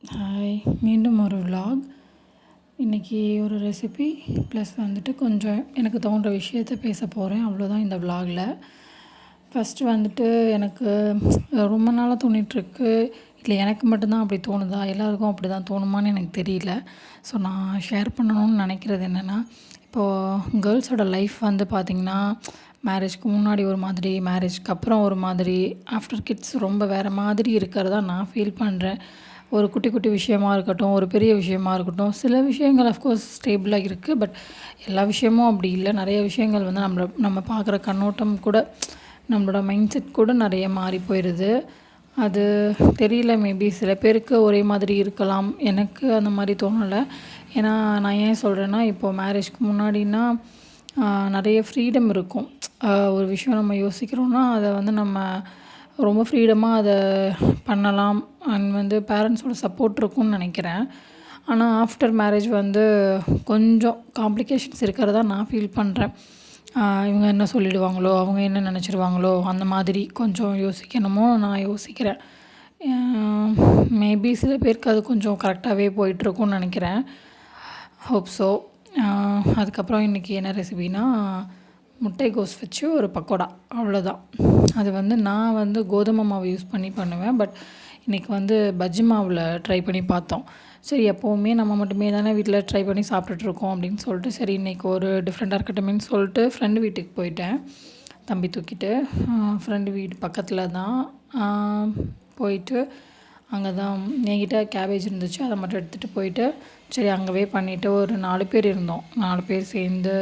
Hi, மீண்டும் ஒரு vlog. இன்றைக்கி ஒரு ரெசிபி ப்ளஸ் வந்துட்டு கொஞ்சம் எனக்கு தோன்ற விஷயத்த பேச போகிறேன். அவ்வளோதான் இந்த விலாகில். ஃபஸ்ட்டு வந்துட்டு எனக்கு ரொம்ப நாளாக தோணிகிட்ருக்கு. இல்லை எனக்கு மட்டும்தான் அப்படி தோணுதா, எல்லாருக்கும் அப்படி தான் தோணுமான்னு எனக்கு தெரியல. ஸோ நான் ஷேர் பண்ணணும்னு நினைக்கிறது என்னென்னா, இப்போது கேர்ள்ஸோட லைஃப் வந்து பார்த்திங்கன்னா, மேரேஜ்க்கு முன்னாடி ஒரு மாதிரி, மேரேஜ்க்கு அப்புறம் ஒரு மாதிரி, ஆஃப்டர் கிட்ஸ் ரொம்ப வேறு மாதிரி இருக்கிறதா நான் ஃபீல் பண்ணுறேன். ஒரு குட்டி குட்டி விஷயமா இருக்கட்டும், ஒரு பெரிய விஷயமா இருக்கட்டும், சில விஷயங்கள் அஃப்கோர்ஸ் ஸ்டேபிளாக இருக்குது. பட் எல்லா விஷயமும் அப்படி இல்லை. நிறைய விஷயங்கள் வந்து நம்ம பார்க்குற கண்ணோட்டம் கூட, நம்மளோட மைண்ட் செட் கூட நிறைய மாறி போயிடுது. அது தெரியல, மேபி சில பேருக்கு ஒரே மாதிரி இருக்கலாம். எனக்கு அந்த மாதிரி தோணலை. ஏன்னா நான் ஏன் சொல்கிறேன்னா, இப்போது மேரேஜ்க்கு முன்னாடினா நிறைய ஃப்ரீடம் இருக்கும். ஒரு விஷயம் நம்ம யோசிக்கிறோன்னா அதை வந்து நம்ம ரொம்ப ஃப்ரீடமாக அதை பண்ணலாம். அண்ட் வந்து பேரண்ட்ஸோட சப்போர்ட் இருக்கும்னு நினைக்கிறேன். ஆனால் ஆஃப்டர் மேரேஜ் வந்து கொஞ்சம் காம்ப்ளிகேஷன்ஸ் இருக்கிறதா நான் ஃபீல் பண்ணுறேன். இவங்க என்ன சொல்லிடுவாங்களோ, அவங்க என்ன நினச்சிருவாங்களோ, அந்த மாதிரி கொஞ்சம் யோசிக்கணுமோ நான் யோசிக்கிறேன். மேபி சில பேருக்கு அது கொஞ்சம் கரெக்டாகவே போயிட்டுருக்கும்னு நினைக்கிறேன். Hope so. அதுக்கப்புறம் இன்றைக்கி என்ன ரெசிபினா, முட்டைகோஸ் வச்சு ஒரு பக்கோடா, அவ்வளோதான். அது வந்து நான் வந்து கோதுமை மாவு யூஸ் பண்ணி பண்ணுவேன். பட் இன்றைக்கி வந்து பஜ்ஜி மாவில் ட்ரை பண்ணி பார்த்தோம். சரி, எப்போவுமே நம்ம மட்டுமே தானே வீட்டில் ட்ரை பண்ணி சாப்பிட்டுட்ருக்கோம் அப்படின்னு சொல்லிட்டு, சரி இன்றைக்கி ஒரு டிஃப்ரெண்ட்டாக இருக்கட்டுமேன்னு சொல்லிட்டு ஃப்ரெண்டு வீட்டுக்கு போயிட்டேன், தம்பி தூக்கிட்டு. ஃப்ரெண்டு வீடு பக்கத்தில் தான். போயிட்டு அங்கே தான் என்கிட்ட கேபேஜ் இருந்துச்சு, அதை மட்டும் எடுத்துகிட்டு போயிட்டு, சரி அங்கேவே பண்ணிவிட்டு ஒரு 4 பேர் இருந்தோம். 4 பேர் சேர்ந்து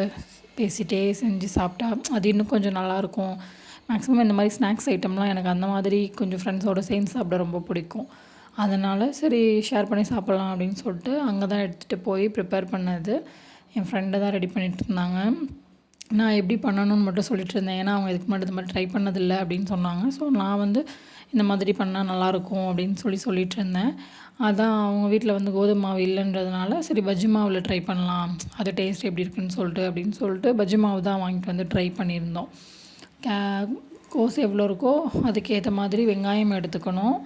பேசிகிட்டே செஞ்சு சாப்பிட்டா அது இன்னும் கொஞ்சம் நல்லாயிருக்கும். மேக்ஸிமம் இந்த மாதிரி ஸ்நாக்ஸ் ஐட்டம்லாம் எனக்கு அந்த மாதிரி கொஞ்சம் ஃப்ரெண்ட்ஸோடு சேர்ந்து சாப்பிட ரொம்ப பிடிக்கும். அதனால் சரி ஷேர் பண்ணி சாப்பிட்லாம் அப்படின்னு சொல்லிட்டு அங்கே தான் எடுத்துகிட்டு போய் ப்ரிப்பேர் பண்ணது. என் ஃப்ரெண்டு தான் ரெடி பண்ணிகிட்டு இருந்தாங்க. நான் எப்படி பண்ணணும்னு மட்டும் சொல்லிட்டு இருந்தேன். ஏன்னா அவங்க இதுக்கு முன்னாடி இந்த மாதிரி ட்ரை பண்ணதில்லை அப்படின்னு சொன்னாங்க. ஸோ நான் வந்து இந்த மாதிரி பண்ணால் நல்லாயிருக்கும் அப்படின்னு சொல்லிட்டு இருந்தேன். அதான் அவங்க வீட்டில் வந்து கோதுமை மாவு இல்லைன்றதுனால, சரி பஜ்ஜி மாவில் ட்ரை பண்ணலாம், அது டேஸ்ட் எப்படி இருக்குன்னு சொல்லிட்டு பஜ்ஜி மாவு தான் வாங்கிட்டு வந்து ட்ரை பண்ணியிருந்தோம். கோஸ் எவ்வளோ இருக்கோ அதுக்கேற்ற மாதிரி வெங்காயம் எடுத்துக்கணும்.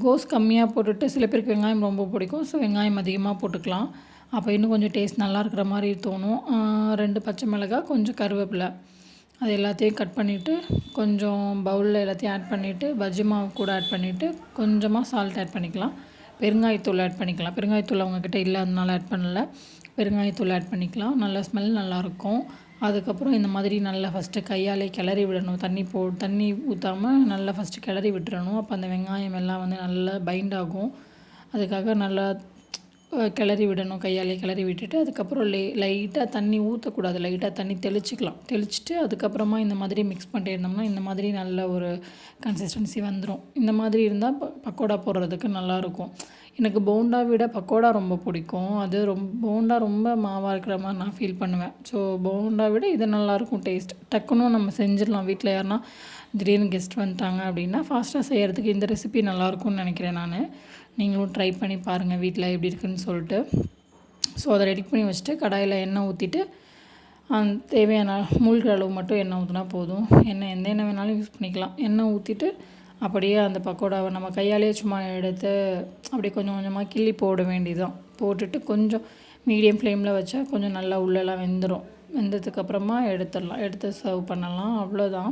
கோஸ் கம்மியாக போட்டுட்டு, சில பேருக்கு வெங்காயம் ரொம்ப பிடிக்கும், ஸோ வெங்காயம் அதிகமாக போட்டுக்கலாம். அப்போ இன்னும் கொஞ்சம் டேஸ்ட் நல்லா இருக்கிற மாதிரி தோணும். 2 பச்சை மிளகாய், கொஞ்சம் கருவேப்பிலை, அது எல்லாத்தையும் கட் பண்ணிவிட்டு கொஞ்சம் பவுலில் எல்லாத்தையும் ஆட் பண்ணிவிட்டு, பஜ்ஜி மாவு கூட ஆட் பண்ணிவிட்டு, கொஞ்சமாக சால்ட் ஆட் பண்ணிக்கலாம். பெருங்காயத்தூள் ஆட் பண்ணிக்கலாம். பெருங்காயத்தூள் அவங்கக்கிட்ட இல்லை, அதனால ஆட் பண்ணல. பெருங்காயத்தூள் ஆட் பண்ணிக்கலாம். நல்ல ஸ்மெல் நல்லாயிருக்கும். அதுக்கப்புறம் இந்த மாதிரி நல்லா ஃபஸ்ட்டு கையாலே கிளறி விடணும். தண்ணி ஊற்றாமல் நல்லா ஃபஸ்ட்டு கிளறி விட்டுறணும். அப்போ அந்த வெங்காயம் எல்லாம் வந்து நல்லா பைண்ட் ஆகும். அதுக்காக நல்லா கிளறி விடணும். கையாலே கிளறி விட்டுட்டு, அதுக்கப்புறம் லைட்டாக தண்ணி ஊற்றக்கூடாது, லைட்டாக தண்ணி தெளிச்சிக்கலாம். தெளிச்சுட்டு அதுக்கப்புறமா இந்த மாதிரி மிக்ஸ் பண்ணிட்டே இருந்தோம்னா இந்த மாதிரி நல்ல ஒரு கன்சிஸ்டன்சி வந்துடும். இந்த மாதிரி இருந்தால் பக்கோடா போடுறதுக்கு நல்லாயிருக்கும். எனக்கு போண்டா விட பக்கோடா ரொம்ப பிடிக்கும். அது போண்டா ரொம்ப மாவாக இருக்கிற மாதிரி நான் ஃபீல் பண்ணுவேன். ஸோ போண்டா விட இது நல்லாயிருக்கும் டேஸ்ட். டக்குன்னு நம்ம செஞ்சிடலாம். வீட்டில் யாருன்னா திடீர்னு கெஸ்ட் வந்துட்டாங்க அப்படின்னா ஃபாஸ்ட்டாக செய்கிறதுக்கு இந்த ரெசிபி நல்லாயிருக்கும்னு நினைக்கிறேன் நான். நீங்களும் ட்ரை பண்ணி பாருங்கள் வீட்டில் எப்படி இருக்குதுன்னு சொல்லிட்டு. ஸோ அதை ரெடி பண்ணி வச்சுட்டு கடாயில் எண்ணெய் ஊற்றிட்டு, தேவையான மூழ்கிற அளவு மட்டும் எண்ணெய் ஊற்றினா போதும். எந்த எண்ணெய் வேணாலும் யூஸ் பண்ணிக்கலாம். எண்ணெய் ஊற்றிட்டு அப்படியே அந்த பக்கோடாவை நம்ம கையாலேயே சும்மா எடுத்து அப்படியே கொஞ்சம் கொஞ்சமாக கிள்ளி போட வேண்டியதுதான். போட்டுட்டு கொஞ்சம் மீடியம் ஃப்ளேமில் வச்சா கொஞ்சம் நல்லா உள்ளெல்லாம் வெந்துடும். வெந்ததுக்கப்புறமா எடுத்துடலாம், எடுத்து சர்வ் பண்ணலாம். அவ்வளோதான்.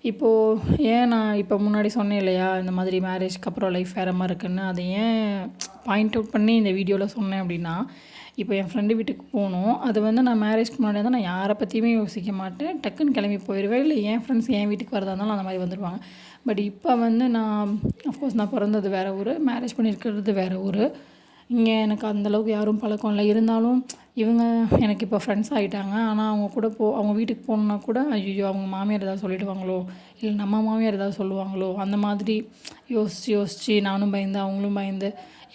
இப்போது ஏன் நான் இப்போ முன்னாடி சொன்னேன் இல்லையா, இந்த மாதிரி மேரேஜ்க்கு அப்புறம் லைஃப் வேறு மாதிரி இருக்குன்னு, அதை ஏன் பாயிண்ட் அவுட் பண்ணி இந்த வீடியோவில் சொன்னேன் அப்படின்னா, இப்போ என் ஃப்ரெண்டு வீட்டுக்கு போகணும். அது வந்து நான் மேரேஜ்க்கு முன்னாடி தான் நான் யாரை பற்றியுமே யோசிக்க மாட்டேன். டக்குன்னு கிளம்பி போயிடுவேன். இல்லை என் ஃப்ரெண்ட்ஸ் என் வீட்டுக்கு வரதா இருந்தாலும் அந்த மாதிரி வந்துடுவாங்க. பட் இப்போ வந்து அஃப்கோர்ஸ் நான் பிறந்தது வேறு ஊர், மேரேஜ் பண்ணியிருக்கிறது வேறு ஊர். இங்கே எனக்கு அந்தளவுக்கு யாரும் பழக்கம் இல்லை. இருந்தாலும் இவங்க எனக்கு இப்போ ஃப்ரெண்ட்ஸ் ஆகிட்டாங்க. ஆனால் அவங்க வீட்டுக்கு போகணுன்னா கூட, ஐயோ அவங்க மாமியார் ஏதாவது சொல்லிடுவாங்களோ, இல்லை நம்ம மாமியார் ஏதாவது சொல்லுவாங்களோ, அந்த மாதிரி யோசித்து நானும் பயந்து அவங்களும் பயந்து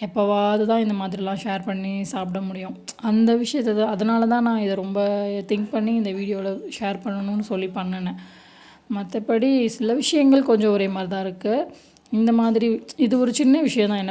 எப்போவாவது தான் இந்த மாதிரிலாம் ஷேர் பண்ணி சாப்பிட முடியும். அந்த விஷயத்தை அதனால தான் நான் இதை ரொம்ப திங்க் பண்ணி இந்த வீடியோவில் ஷேர் பண்ணணும்னு சொல்லி பண்ணினேன். மற்றபடி சில விஷயங்கள் கொஞ்சம் ஒரே மாதிரி தான் இருக்குது. இந்த மாதிரி இது ஒரு சின்ன விஷயம் தான்.